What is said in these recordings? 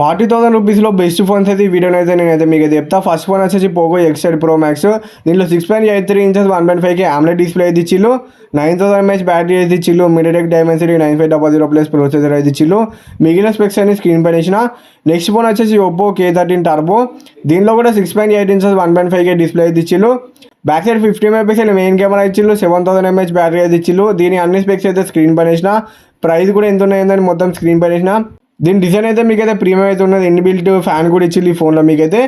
40,000 రూపీస్లో best phones అయితే ఈ వీడియోని అయితే నేనైతే మీకు అయితే చెప్తా. ఫస్ట్ ఫోన్ వచ్చేసి పోకో ఎక్స్8 ప్రో మ్యాక్స్. దీంట్లో 6.83 ఇంచెస్ 1.5K AMOLED డిస్ప్లే అయితే ఇచ్చిల్లు. 9000 mAh బ్యాటరీ అయితే ఇచ్చిల్లు. MediaTek Dimensity 9500 ప్లస్ ప్రొసెసర్ అయితే ఇచ్చిల్లు. మిగిలిన స్పెక్స్ అన్ని స్క్రీన్ పైన ఇచ్చిన. నెక్స్ట్ ఫోన్ వచ్చేసి ఒప్పో K13 టర్బో. దీంట్లో కూడా 6.8 ఇంచెస్ 1.5K డిస్ప్లే అయితే ఇచ్చిల్లు. Back side 50 MP main camera ఇచ్చిల్లు. 7000 mAh బ్యాటరీ అయితే ఇచ్చిల్లు. దీని అన్ని స్పెక్స్ అయితే స్క్రీన్ పైన ఇచ్చిన. ప్రైస్ కూడా ఎంత ఉన్నాయని మొత్తం స్క్రీన్ పైన ఇచ్చిన. దీని డిజైన్ అయితే మీకైతే ప్రీమియం అయితే ఉన్నది. ఇన్బిల్ట్ ఫ్యాన్ కూడా ఇచ్చింది ఈ ఫోన్లో మీకైతే.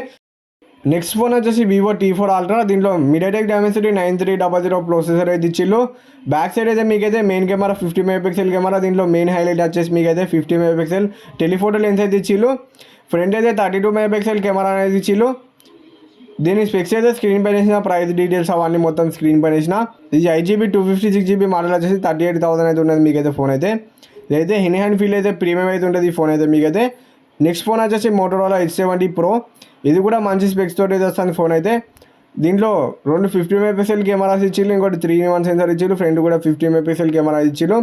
నెక్స్ట్ ఫోన్ వచ్చేసి వివో T4 అల్ట్రా. దీంట్లో MediaTek Dimensity 9300 ప్రొసెసర్ అయితే ఇచ్చిల్లు. బ్యాక్ సైడ్ అయితే మీకైతే మెయిన్ కెమెరా 50 MP కెమెరా. దీంట్లో మెయిన్ హైలైట్ వచ్చేసి మీకైతే 50 MP టెలిఫోటో లెన్స్ అయితే ఇచ్చిల్లు. ఫ్రంట్ అయితే 32 MP కెమెరా అనేది ఇచ్చిల్లు. దీని స్పెక్స్ అయితే స్క్రీన్ పైన వేసిన. ప్రైస్ డీటెయిల్స్ అవన్నీ మొత్తం స్క్రీన్ పైన వేసిన. ఇది 8GB 256GB మోడల్ వచ్చేసి 38,000 అయితే ఉన్నది మీకైతే ఫోన్ అయితే. ఇదైతే హ్యాండ్ ఫీల్ అయితే ప్రీమియం అయితే ఉంటుంది ఈ ఫోన్ అయితే మీకైతే. నెక్స్ట్ ఫోన్ వచ్చేసి మోటోరోలా H70 Pro. ఇది కూడా మంచి స్పెక్స్ తోటి అయితే వస్తుంది ఫోన్ అయితే. దీంట్లో రెండు 50 MP కెమెరాస్ ఇచ్చిల్లు. ఇంకోటి 3-in-1 సెన్సర్ ఇచ్చిల్లు. ఫ్రంట్ కూడా 50 MP కెమెరా ఇచ్చిల్లు.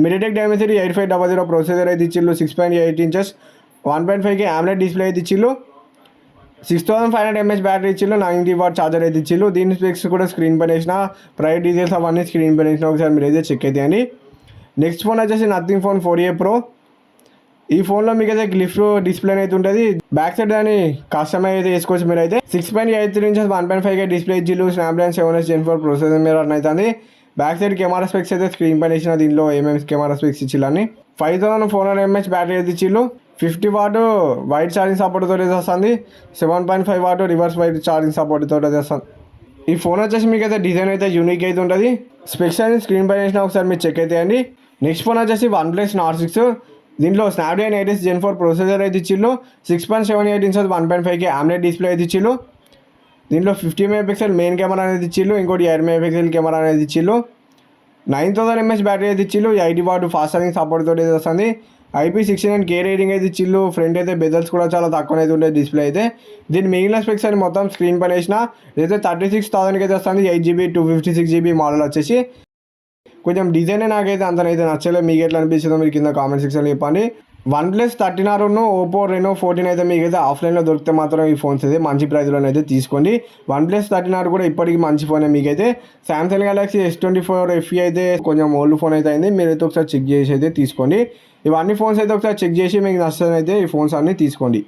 MediaTek Dimensity 8500 ప్రొసెసర్ అయితే ఇచ్చిల్లు. 6.8 ఇంచెస్ 1.5K AMOLED డిస్ప్లే అయితే ఇచ్చిల్లు. 6500 mAh బ్యాటరీ ఇచ్చిల్లు. 90W ఛార్జర్ అయితే ఇచ్చిల్లు. దీని స్పెక్స్ కూడా స్క్రీన్ పైన వేసిన. ప్రైస్ డీటెయిల్స్ అవన్నీ స్క్రీన్ పైన వేసిన. ఒకసారి మీరు అయితే చెక్ అయితే అండి. నెక్స్ట్ ఫోన్ వచ్చేసి నథింగ్ ఫోన్ 4A Pro. ఈ ఫోన్లో మీకు అయితే గ్లిఫ్ డిస్ప్లే అయితే ఉంటుంది. బ్యాక్ సైడ్ దాన్ని కస్టమైజ్ అయితే వేసుకోవచ్చు మీరు అయితే. 6.83 ఇంచెస్ 1.5K డిస్ప్లే ఇచ్చిల్లు. Snapdragon 7S Gen 4 ప్రొసెసర్ మీద రన్ అవుతుంది. బ్యాక్ సైడ్ కెమెరా స్పెక్స్ అయితే స్క్రీన్ పైన ఇచ్చిన. దీనిలో ఏమేమి కెమెరా స్పెక్స్ ఇచ్చిల్లని 5400 mAh బ్యాటరీ అయితే ఇచ్చిల్లు. 50W వైడ్ ఛార్జింగ్ సపోర్ట్ తోటి అయితే వస్తుంది. 7.5W reverse wide charging support తోటి అయితే వస్తుంది. ఈ ఫోన్ వచ్చేసి మీకు అయితే డిజైన్ అయితే యూనిక్ అయితే ఉంటుంది. స్పెక్స్ అనేది స్క్రీన్ పైన వేసిన. ఒకసారి మీరు చెక్ అయితే అండి. నెక్స్ట్ ఫోన్ వచ్చేసి OnePlus Nord 6. దీంట్లో Snapdragon 8S Gen 4 ప్రొసెసర్ అయితే ఇచ్చిల్లు. 6.78 ఇంచెస్ 1.5K AMOLED డిస్ప్లే అయితే ఇచ్చిల్లు. దీంట్లో 50 MP మెయిన్ కెమెరా అనేది ఇచ్చిల్లు. ఇంకోటి 8 MP కెమెరా అనేది ఇచ్చిల్లు. 9000 mAh బ్యాటరీ అయితే ఇచ్చిల్లు. 80W ఫాస్ట్ ఛార్జింగ్ సపోర్ట్ తోటి అయితే వస్తుంది. IP69K రేటింగ్ అయితే ఇచ్చిల్లు. ఫ్రంట్ అయితే బెజల్స్ కూడా చాలా తక్కువ అయితే ఉంటుంది డిస్ప్లే అయితే. దీని మిగిలిన స్పెక్స్ అని మొత్తం స్క్రీన్ పైన వేసిన. ఇదైతే 36,000 అయితే వస్తుంది. 8GB 256GB మోడల్ వచ్చేసి. కొంచెం డిజైనే నాకైతే అంతనైతే నచ్చలేదు. మీకు ఎట్లా అనిపిస్తుందో మీరు కింద కామెంట్ సెక్షన్లో చెప్పండి. OnePlus 13R ఓపో Reno 14 అయితే మీకైతే ఆఫ్లైన్లో దొరికితే మాత్రం ఈ ఫోన్స్ అయితే మంచి ప్రైస్లో అయితే తీసుకోండి. OnePlus 13R కూడా ఇప్పటికీ మంచి ఫోనే మీకైతే. Samsung Galaxy S24 FE అయితే కొంచెం ఓల్డ్ ఫోన్ అయితే అయింది. మీరైతే ఒకసారి చెక్ చేసి అయితే తీసుకోండి. ఇవన్నీ ఫోన్స్ అయితే ఒకసారి చెక్ చేసి మీకు నచ్చని అయితే ఈ ఫోన్స్ అన్నీ తీసుకోండి.